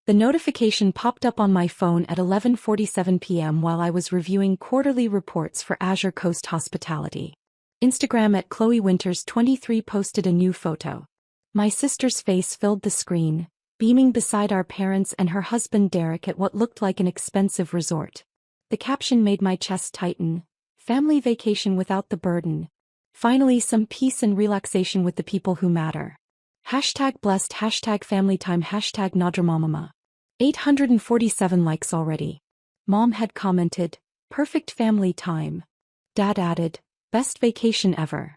The notification popped up on my phone at 11:47 p.m. while I was reviewing quarterly reports for Azure Coast Hospitality. Instagram at Chloe Winters 23 posted a new photo. My sister's face filled the screen, beaming beside our parents and her husband Derek at what looked like an expensive resort. The caption made my chest tighten. Family vacation without the burden. Finally some peace and relaxation with the people who matter. #blessed, #family time, #nadramamama. 847 likes already. Mom had commented, perfect family time. Dad added, best vacation ever.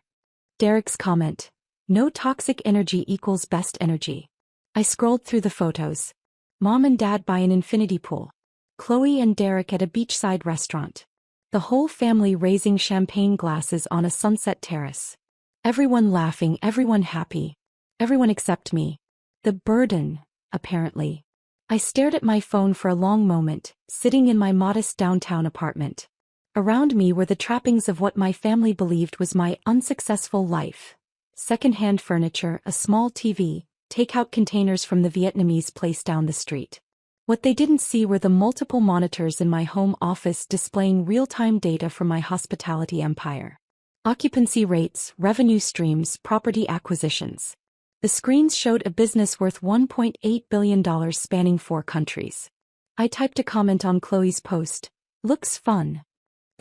Derek's comment, no toxic energy equals best energy. I scrolled through the photos. Mom and Dad by an infinity pool. Chloe and Derek at a beachside restaurant. The whole family raising champagne glasses on a sunset terrace. Everyone laughing, everyone happy. Everyone except me. The burden, apparently. I stared at my phone for a long moment, sitting in my modest downtown apartment. Around me were the trappings of what my family believed was my unsuccessful life. Second-hand furniture, a small TV, takeout containers from the Vietnamese place down the street. What they didn't see were the multiple monitors in my home office displaying real-time data from my hospitality empire. Occupancy rates, revenue streams, property acquisitions. The screens showed a business worth $1.8 billion spanning 4 countries. I typed a comment on Chloe's post. Looks fun.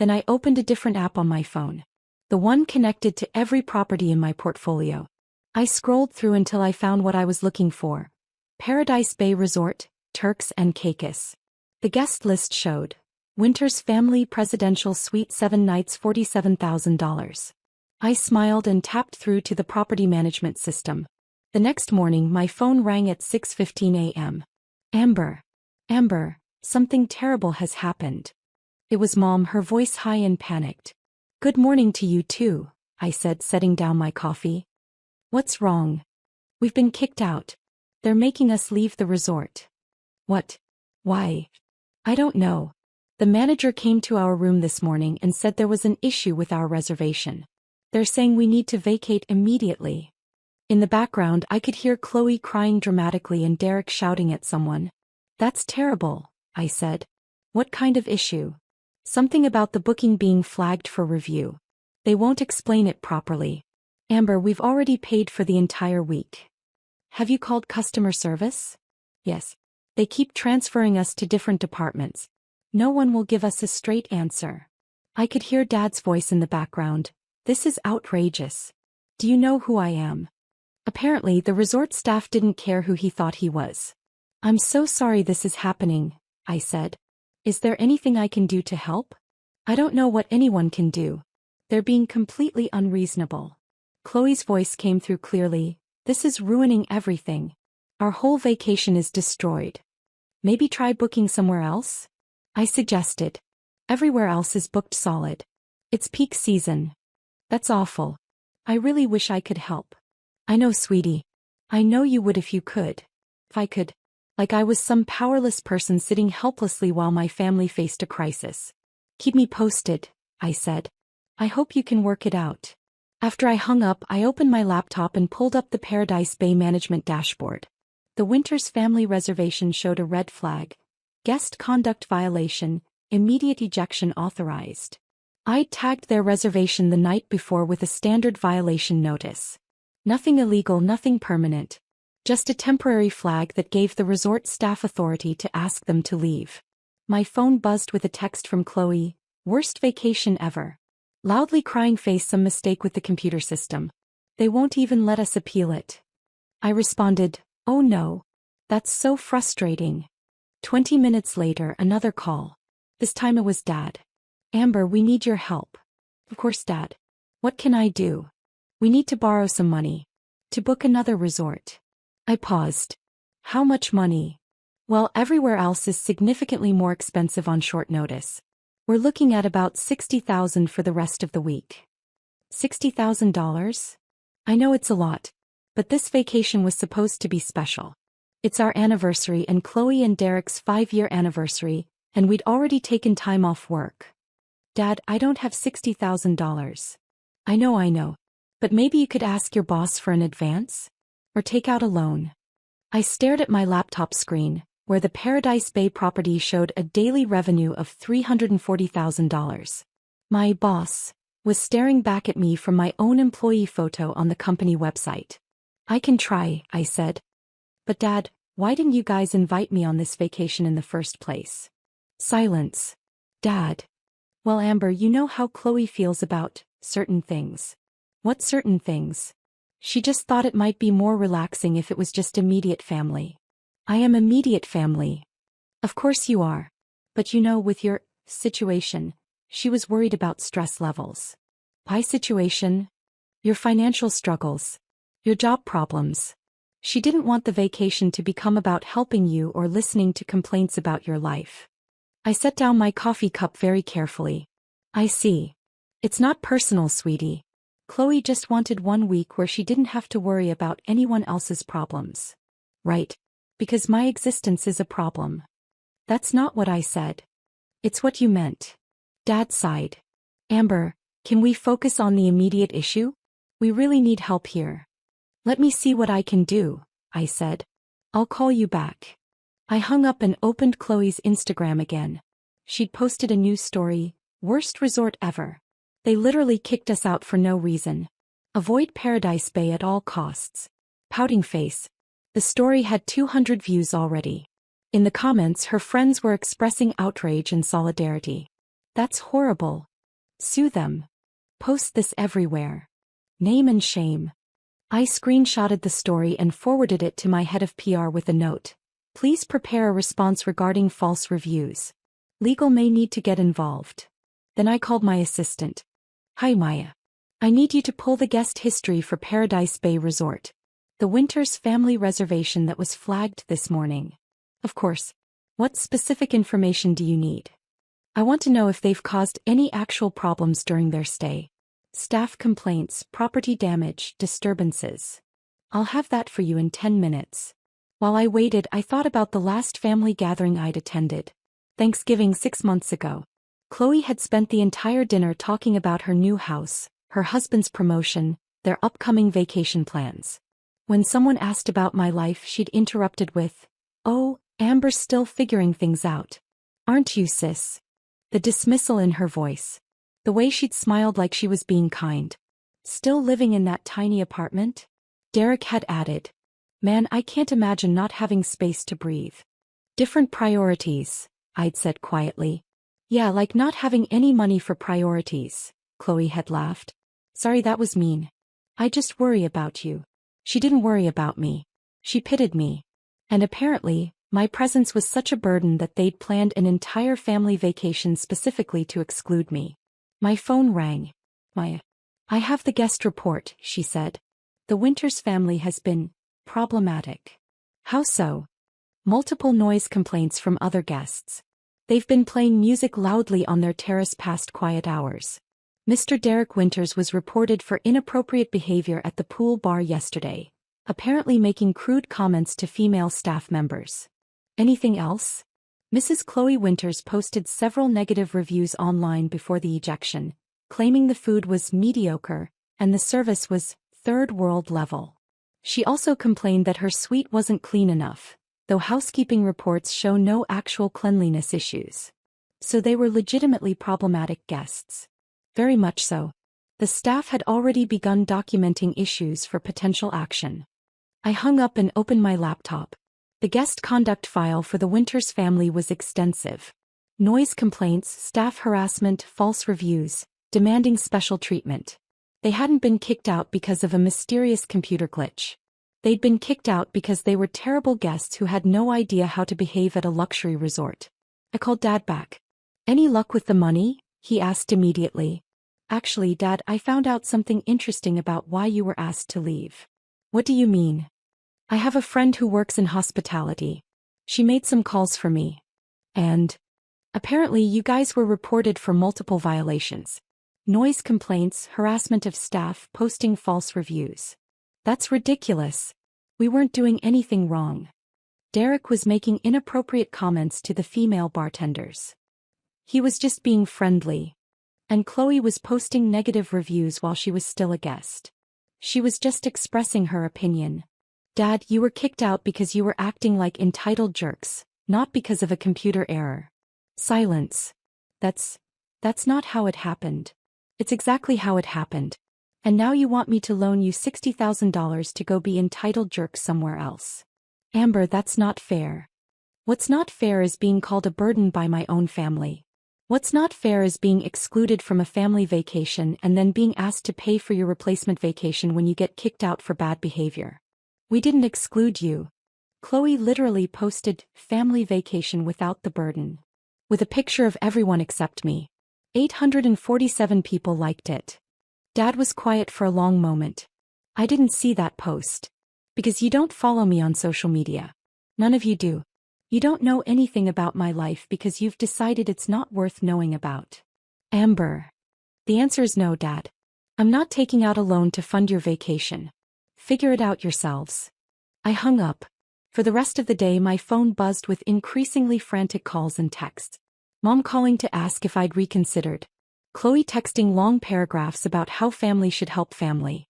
Then I opened a different app on my phone. The one connected to every property in my portfolio. I scrolled through until I found what I was looking for. Paradise Bay Resort, Turks and Caicos. The guest list showed. Winters Family Presidential Suite 7 nights $47,000. I smiled and tapped through to the property management system. The next morning my phone rang at 6:15 a.m. Amber, something terrible has happened. It was Mom, her voice high and panicked. Good morning to you too, I said, setting down my coffee. What's wrong? We've been kicked out. They're making us leave the resort. What? Why? I don't know. The manager came to our room this morning and said there was an issue with our reservation. They're saying we need to vacate immediately. In the background I could hear Chloe crying dramatically and Derek shouting at someone. That's terrible, I said. What kind of issue? Something about the booking being flagged for review. They won't explain it properly. Amber, we've already paid for the entire week. Have you called customer service? Yes. They keep transferring us to different departments. No one will give us a straight answer. I could hear Dad's voice in the background. This is outrageous. Do you know who I am? Apparently the resort staff didn't care who he thought he was. I'm so sorry this is happening, I said. Is there anything I can do to help? I don't know what anyone can do. They're being completely unreasonable. Chloe's voice came through clearly. This is ruining everything. Our whole vacation is destroyed. Maybe try booking somewhere else? I suggested. Everywhere else is booked solid. It's peak season. That's awful. I really wish I could help. I know, sweetie. I know you would if you could. If I could. Like I was some powerless person sitting helplessly while my family faced a crisis. Keep me posted, I said. I hope you can work it out. After I hung up, I opened my laptop and pulled up the Paradise Bay Management dashboard. The Winters family reservation showed a red flag. Guest conduct violation, immediate ejection authorized. I'd tagged their reservation the night before with a standard violation notice. Nothing illegal, nothing permanent. Just a temporary flag that gave the resort staff authority to ask them to leave. My phone buzzed with a text from Chloe. Worst vacation ever. Loudly crying face, some mistake with the computer system. They won't even let us appeal it. I responded, oh no. That's so frustrating. 20 minutes later, another call. This time it was Dad. Amber, we need your help. Of course, Dad. What can I do? We need to borrow some money. To book another resort. I paused. How much money? Well, everywhere else is significantly more expensive on short notice. We're looking at about $60,000 for the rest of the week. $60,000? I know it's a lot, but this vacation was supposed to be special. It's our anniversary and Chloe and Derek's 5-year anniversary, and we'd already taken time off work. Dad, I don't have $60,000. I know. But maybe you could ask your boss for an advance? Or take out a loan. I stared at my laptop screen. where the Paradise Bay property showed a daily revenue of $340,000. My boss was staring back at me from my own employee photo on the company website. I can try, I said. But Dad, why didn't you guys invite me on this vacation in the first place? Silence. Dad. Well, Amber, you know how Chloe feels about certain things. What certain things? She just thought it might be more relaxing if it was just immediate family. I am immediate family. Of course you are. But you know, with your situation, she was worried about stress levels. My situation? Your financial struggles. Your job problems. She didn't want the vacation to become about helping you or listening to complaints about your life. I set down my coffee cup very carefully. I see. It's not personal, sweetie. Chloe just wanted 1 week where she didn't have to worry about anyone else's problems. Right. Because my existence is a problem. That's not what I said. It's what you meant. Dad sighed. Amber, can we focus on the immediate issue? We really need help here. Let me see what I can do, I said. I'll call you back. I hung up and opened Chloe's Instagram again. She'd posted a new story, worst resort ever. They literally kicked us out for no reason. Avoid Paradise Bay at all costs. Pouting face. The story had 200 views already. In the comments, her friends were expressing outrage and solidarity. That's horrible. Sue them. Post this everywhere. Name and shame. I screenshotted the story and forwarded it to my head of PR with a note. Please prepare a response regarding false reviews. Legal may need to get involved. Then I called my assistant. Hi Maya. I need you to pull the guest history for Paradise Bay Resort. The Winters family reservation that was flagged this morning. Of course. What specific information do you need? I want to know if they've caused any actual problems during their stay. Staff complaints, property damage, disturbances. I'll have that for you in 10 minutes. While I waited, I thought about the last family gathering I'd attended. Thanksgiving 6 months ago. Chloe had spent the entire dinner talking about her new house, her husband's promotion, their upcoming vacation plans. When someone asked about my life, she'd interrupted with, "Oh, Amber's still figuring things out. Aren't you, sis?" The dismissal in her voice. The way she'd smiled like she was being kind. Still living in that tiny apartment? Derek had added. Man, I can't imagine not having space to breathe. Different priorities, I'd said quietly. Yeah, like not having any money for priorities, Chloe had laughed. Sorry, that was mean. I just worry about you. She didn't worry about me. She pitied me. And apparently, my presence was such a burden that they'd planned an entire family vacation specifically to exclude me. My phone rang. Maya. I have the guest report, she said. The Winters family has been problematic. How so? Multiple noise complaints from other guests. They've been playing music loudly on their terrace past quiet hours. Mr. Derek Winters was reported for inappropriate behavior at the pool bar yesterday, apparently making crude comments to female staff members. Anything else? Mrs. Chloe Winters posted several negative reviews online before the ejection, claiming the food was mediocre and the service was third world level. She also complained that her suite wasn't clean enough, though housekeeping reports show no actual cleanliness issues. So they were legitimately problematic guests. Very much so. The staff had already begun documenting issues for potential action. I hung up and opened my laptop. The guest conduct file for the Winters family was extensive. Noise complaints, staff harassment, false reviews, demanding special treatment. They hadn't been kicked out because of a mysterious computer glitch. They'd been kicked out because they were terrible guests who had no idea how to behave at a luxury resort. I called Dad back. Any luck with the money? He asked immediately. Actually, Dad, I found out something interesting about why you were asked to leave. What do you mean? I have a friend who works in hospitality. She made some calls for me. And apparently you guys were reported for multiple violations. Noise complaints, harassment of staff, posting false reviews. That's ridiculous. We weren't doing anything wrong. Derek was making inappropriate comments to the female bartenders. He was just being friendly. And Chloe was posting negative reviews while she was still a guest. She was just expressing her opinion. Dad, you were kicked out because you were acting like entitled jerks, Not because of a computer error. Silence. That's not how it happened. It's exactly how it happened. And now you want me to loan you $60,000 to go be entitled jerk somewhere else. Amber, that's not fair. What's not fair is being called a burden by my own family. What's not fair is being excluded from a family vacation and then being asked to pay for your replacement vacation when you get kicked out for bad behavior. We didn't exclude you. Chloe literally posted family vacation without the burden. With a picture of everyone except me. 847 people liked it. Dad was quiet for a long moment. I didn't see that post. Because you don't follow me on social media. None of you do. You don't know anything about my life because you've decided it's not worth knowing about. Amber. The answer is no, Dad. I'm not taking out a loan to fund your vacation. Figure it out yourselves. I hung up. For the rest of the day my phone buzzed with increasingly frantic calls and texts. Mom calling to ask if I'd reconsidered. Chloe texting long paragraphs about how family should help family.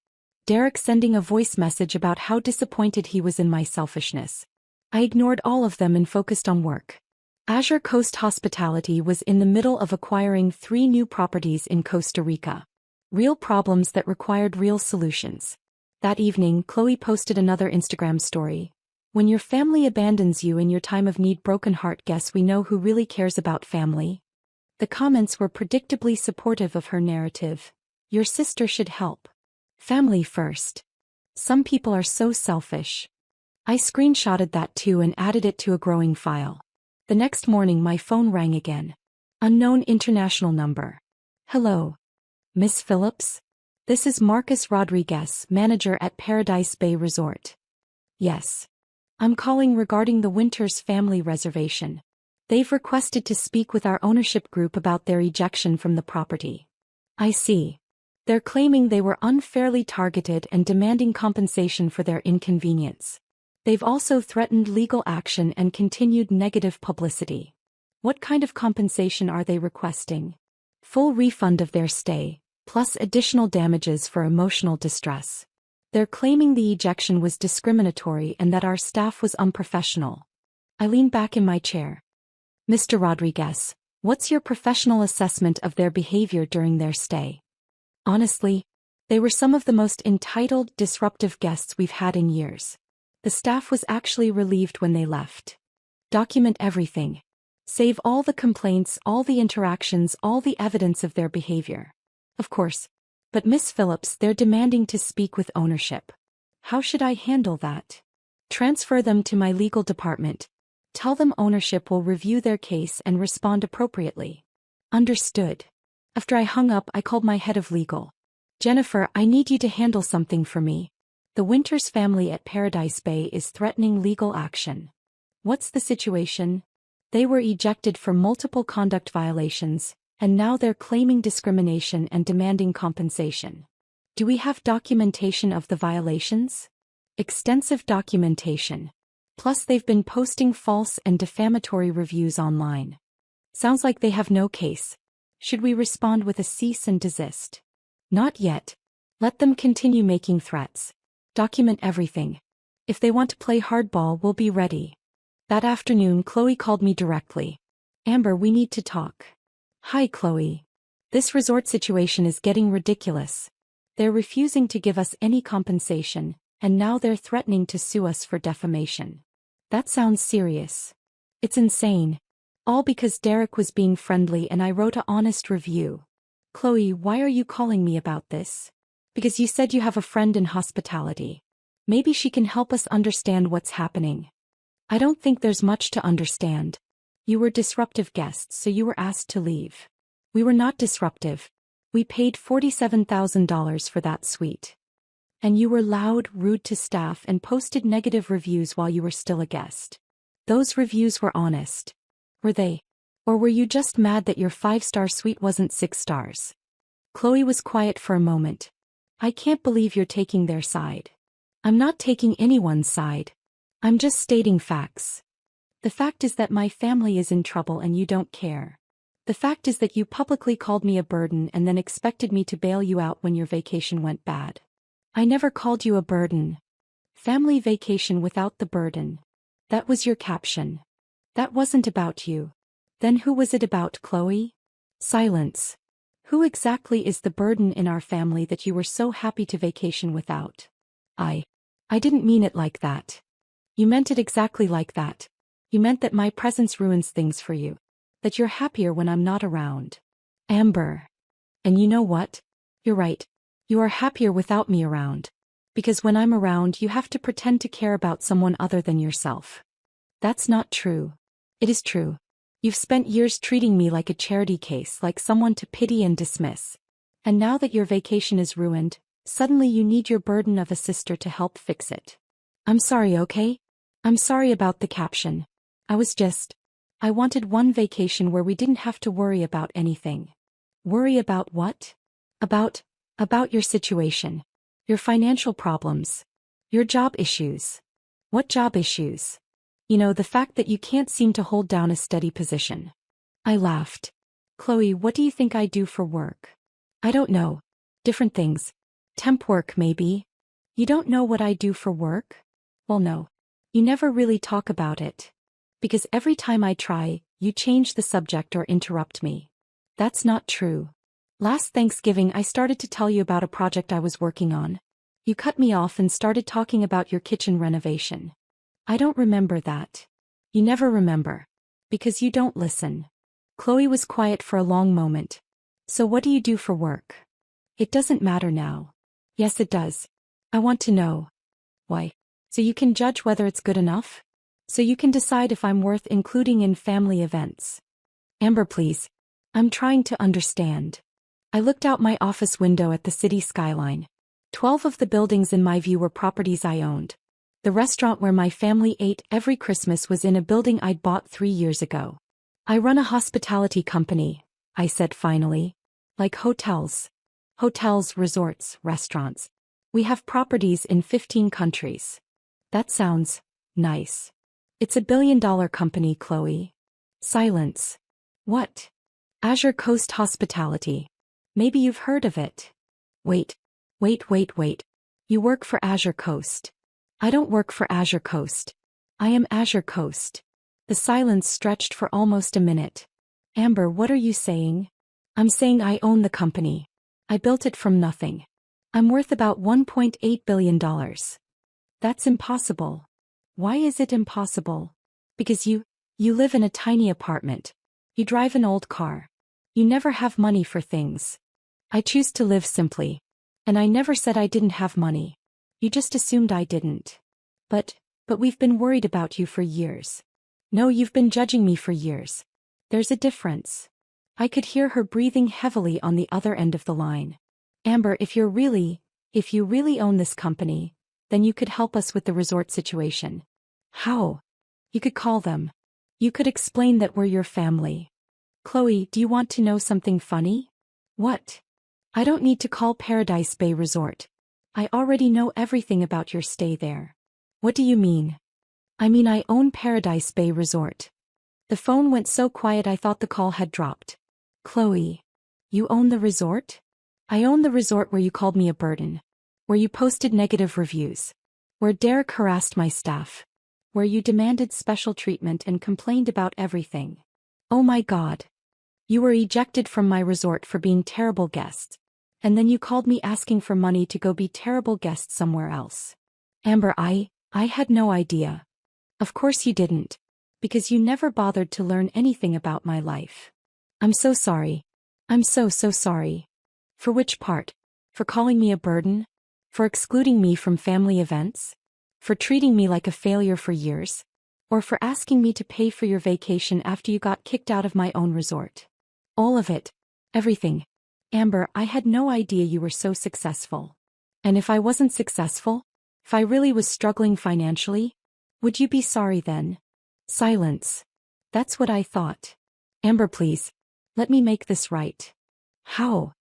Derek sending a voice message about how disappointed he was in my selfishness. I ignored all of them and focused on work. Azure Coast Hospitality was in the middle of acquiring 3 new properties in Costa Rica. Real problems that required real solutions. That evening, Chloe posted another Instagram story. When your family abandons you in your time of need, broken heart, guess we know who really cares about family? The comments were predictably supportive of her narrative. Your sister should help. Family first. Some people are so selfish. I screenshotted that too and added it to a growing file. The next morning my phone rang again. Unknown international number. Hello. Miss Phillips? This is Marcus Rodriguez, manager at Paradise Bay Resort. Yes. I'm calling regarding the Winters family reservation. They've requested to speak with our ownership group about their ejection from the property. I see. They're claiming they were unfairly targeted and demanding compensation for their inconvenience. They've also threatened legal action and continued negative publicity. What kind of compensation are they requesting? Full refund of their stay, plus additional damages for emotional distress. They're claiming the ejection was discriminatory and that our staff was unprofessional. I lean back in my chair. Mr. Rodriguez, what's your professional assessment of their behavior during their stay? Honestly, they were some of the most entitled, disruptive guests we've had in years. The staff was actually relieved when they left. Document everything. Save all the complaints, all the interactions, all the evidence of their behavior. Of course. But Miss Phillips, they're demanding to speak with ownership. How should I handle that? Transfer them to my legal department. Tell them ownership will review their case and respond appropriately. Understood. After I hung up, I called my head of legal. Jennifer, I need you to handle something for me. The Winters family at Paradise Bay is threatening legal action. What's the situation? They were ejected for multiple conduct violations, and now they're claiming discrimination and demanding compensation. Do we have documentation of the violations? Extensive documentation. Plus they've been posting false and defamatory reviews online. Sounds like they have no case. Should we respond with a cease and desist? Not yet. Let them continue making threats. Document everything. If they want to play hardball, we'll be ready. That afternoon, Chloe called me directly. Amber, we need to talk. Hi, Chloe. This resort situation is getting ridiculous. They're refusing to give us any compensation, and now they're threatening to sue us for defamation. That sounds serious. It's insane. All because Derek was being friendly and I wrote an honest review. Chloe, why are you calling me about this? Because you said you have a friend in hospitality. Maybe she can help us understand what's happening. I don't think there's much to understand. You were disruptive guests, so you were asked to leave. We were not disruptive. We paid $47,000 for that suite. And you were loud, rude to staff and posted negative reviews while you were still a guest. Those reviews were honest. Were they? Or were you just mad that your 5-star suite wasn't 6 stars? Chloe was quiet for a moment. I can't believe you're taking their side. I'm not taking anyone's side. I'm just stating facts. The fact is that my family is in trouble and you don't care. The fact is that you publicly called me a burden and then expected me to bail you out when your vacation went bad. I never called you a burden. Family vacation without the burden. That was your caption. That wasn't about you. Then who was it about, Chloe? Silence. Who exactly is the burden in our family that you were so happy to vacation without? I. I didn't mean it like that. You meant it exactly like that. You meant that my presence ruins things for you. That you're happier when I'm not around. Amber. And you know what? You're right. You are happier without me around. Because when I'm around, you have to pretend to care about someone other than yourself. That's not true. It is true. You've spent years treating me like a charity case, like someone to pity and dismiss. And now that your vacation is ruined, suddenly you need your burden of a sister to help fix it. I'm sorry, okay? I'm sorry about the caption. I wanted one vacation where we didn't have to worry about anything. Worry about what? About your situation. Your financial problems. Your job issues. What job issues? You know, the fact that you can't seem to hold down a steady position. I laughed. Chloe, what do you think I do for work? I don't know. Different things. Temp work, maybe. You don't know what I do for work? Well, no. You never really talk about it. Because every time I try, you change the subject or interrupt me. That's not true. Last Thanksgiving I started to tell you about a project I was working on. You cut me off and started talking about your kitchen renovation. I don't remember that. You never remember. Because you don't listen. Chloe was quiet for a long moment. So what do you do for work? It doesn't matter now. Yes, it does. I want to know. Why? So you can judge whether it's good enough? So you can decide if I'm worth including in family events. Amber, please. I'm trying to understand. I looked out my office window at the city skyline. 12 of the buildings in my view were properties I owned. The restaurant where my family ate every Christmas was in a building I'd bought 3 years ago. I run a hospitality company, I said finally. Like hotels. Hotels, resorts, restaurants. We have properties in 15 countries. That sounds nice. It's a billion-dollar company, Chloe. Silence. What? Azure Coast Hospitality. Maybe you've heard of it. Wait. You work for Azure Coast. I don't work for Azure Coast. I am Azure Coast. The silence stretched for almost a minute. Amber, what are you saying? I'm saying I own the company. I built it from nothing. I'm worth about $1.8 billion. That's impossible. Why is it impossible? Because you live in a tiny apartment. You drive an old car. You never have money for things. I choose to live simply. And I never said I didn't have money. You just assumed I didn't. But we've been worried about you for years. No, you've been judging me for years. There's a difference. I could hear her breathing heavily on the other end of the line. Amber, if you really own this company, then you could help us with the resort situation. How? You could call them. You could explain that we're your family. Chloe, do you want to know something funny? What? I don't need to call Paradise Bay Resort. I already know everything about your stay there. What do you mean? I mean I own Paradise Bay Resort. The phone went so quiet I thought the call had dropped. Chloe. You own the resort? I own the resort where you called me a burden. Where you posted negative reviews. Where Derek harassed my staff. Where you demanded special treatment and complained about everything. Oh my God. You were ejected from my resort for being terrible guests. And then you called me asking for money to go be terrible guests somewhere else. Amber, I had no idea. Of course you didn't. Because you never bothered to learn anything about my life. I'm so sorry. I'm so sorry. For which part? For calling me a burden? For excluding me from family events? For treating me like a failure for years? Or for asking me to pay for your vacation after you got kicked out of my own resort? All of it. Everything. Amber, I had no idea you were so successful. And if I wasn't successful? If I really was struggling financially? Would you be sorry then? Silence. That's what I thought. Amber, please. Let me make this right. How?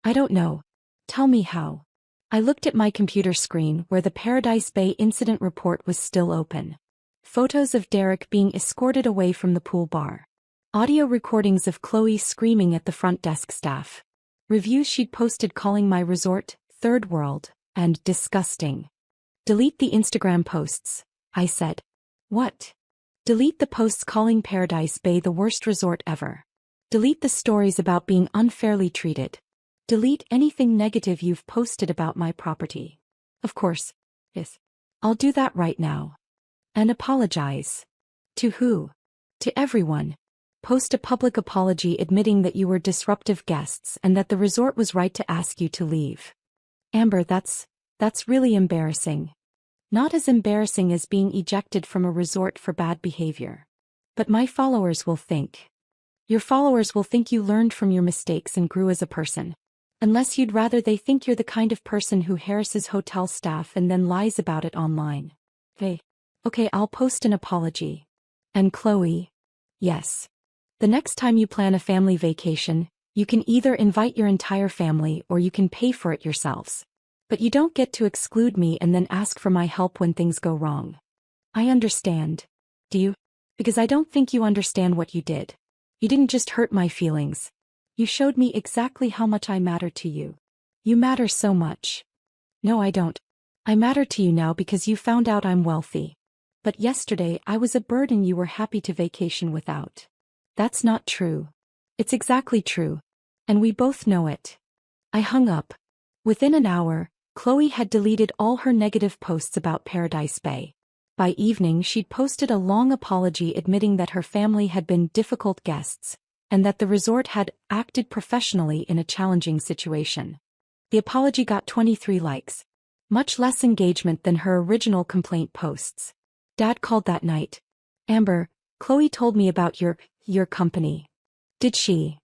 I don't know. Tell me how. I looked at my computer screen where the Paradise Bay incident report was still open. Photos of Derek being escorted away from the pool bar. Audio recordings of Chloe screaming at the front desk staff. Reviews she'd posted calling my resort third world and disgusting. Delete the Instagram posts, I said. What? Delete the posts calling Paradise Bay the worst resort ever. Delete the stories about being unfairly treated. Delete anything negative you've posted about my property. Of course. Yes. I'll do that right now. And apologize. To who? To everyone. Post a public apology admitting that you were disruptive guests and that the resort was right to ask you to leave. Amber, that's really embarrassing. Not as embarrassing as being ejected from a resort for bad behavior. But my followers will think. Your followers will think you learned from your mistakes and grew as a person. Unless you'd rather they think you're the kind of person who harasses hotel staff and then lies about it online. Okay, I'll post an apology. And Chloe? Yes. The next time you plan a family vacation, you can either invite your entire family or you can pay for it yourselves. But you don't get to exclude me and then ask for my help when things go wrong. I understand. Do you? Because I don't think you understand what you did. You didn't just hurt my feelings. You showed me exactly how much I matter to you. You matter so much. No, I don't. I matter to you now because you found out I'm wealthy. But yesterday I was a burden you were happy to vacation without. That's not true. It's exactly true. And we both know it. I hung up. Within an hour, Chloe had deleted all her negative posts about Paradise Bay. By evening she'd posted a long apology admitting that her family had been difficult guests, and that the resort had acted professionally in a challenging situation. The apology got 23 likes. Much less engagement than her original complaint posts. Dad called that night. Amber, Chloe told me about your company. Did she?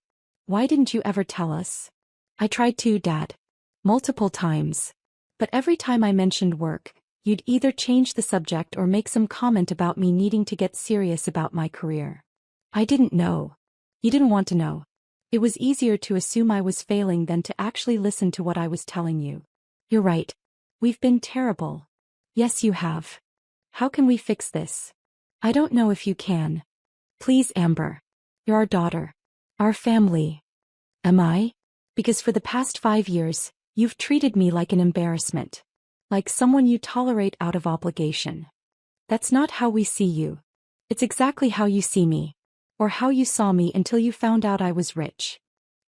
Why didn't you ever tell us? I tried to, Dad. Multiple times. But every time I mentioned work, you'd either change the subject or make some comment about me needing to get serious about my career. I didn't know. You didn't want to know. It was easier to assume I was failing than to actually listen to what I was telling you. You're right. We've been terrible. Yes, you have. How can we fix this? I don't know if you can. Please, Amber. You're our daughter. Our family. Am I? Because for the past 5 years, you've treated me like an embarrassment. Like someone you tolerate out of obligation. That's not how we see you. It's exactly how you see me. Or how you saw me until you found out I was rich.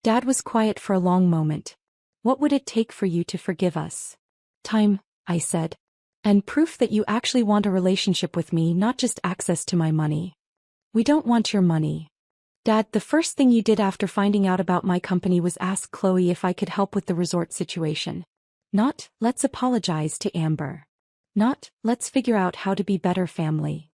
Dad was quiet for a long moment. What would it take for you to forgive us? Time, I said. And proof that you actually want a relationship with me, not just access to my money. We don't want your money. Dad, the first thing you did after finding out about my company was ask Chloe if I could help with the resort situation. Not, let's apologize to Amber. Not, let's figure out how to be better family.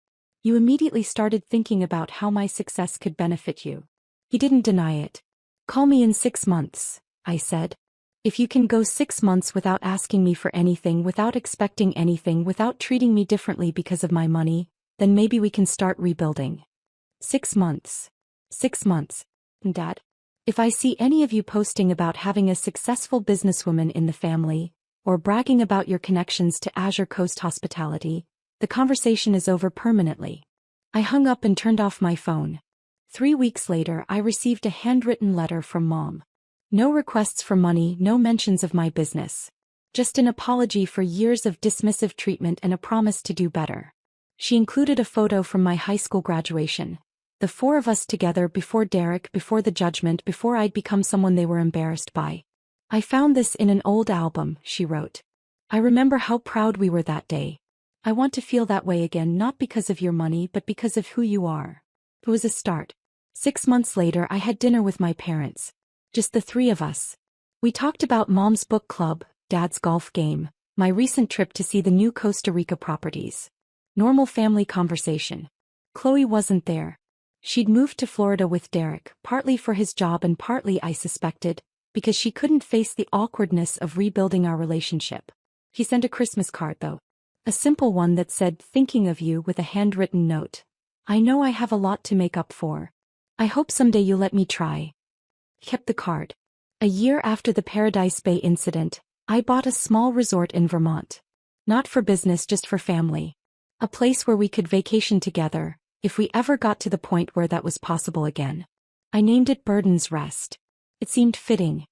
You immediately started thinking about how my success could benefit you. He didn't deny it. Call me in 6 months, I said. If you can go 6 months without asking me for anything, without expecting anything, without treating me differently because of my money, then maybe we can start rebuilding. 6 months. 6 months. Dad, if I see any of you posting about having a successful businesswoman in the family, or bragging about your connections to Azure Coast Hospitality, the conversation is over permanently. I hung up and turned off my phone. 3 weeks later I received a handwritten letter from Mom. No requests for money, no mentions of my business. Just an apology for years of dismissive treatment and a promise to do better. She included a photo from my high school graduation. The 4 of us together before Derek, before the judgment, before I'd become someone they were embarrassed by. I found this in an old album, she wrote. I remember how proud we were that day. I want to feel that way again, not because of your money but because of who you are. It was a start. 6 months later I had dinner with my parents. Just the 3 of us. We talked about Mom's book club, Dad's golf game, my recent trip to see the new Costa Rica properties. Normal family conversation. Chloe wasn't there. She'd moved to Florida with Derek, partly for his job and partly, I suspected, because she couldn't face the awkwardness of rebuilding our relationship. He sent a Christmas card though. A simple one that said, "Thinking of you," with a handwritten note. I know I have a lot to make up for. I hope someday you'll let me try. Kept the card. A year after the Paradise Bay incident, I bought a small resort in Vermont. Not for business, just for family. A place where we could vacation together, if we ever got to the point where that was possible again. I named it Burden's Rest. It seemed fitting.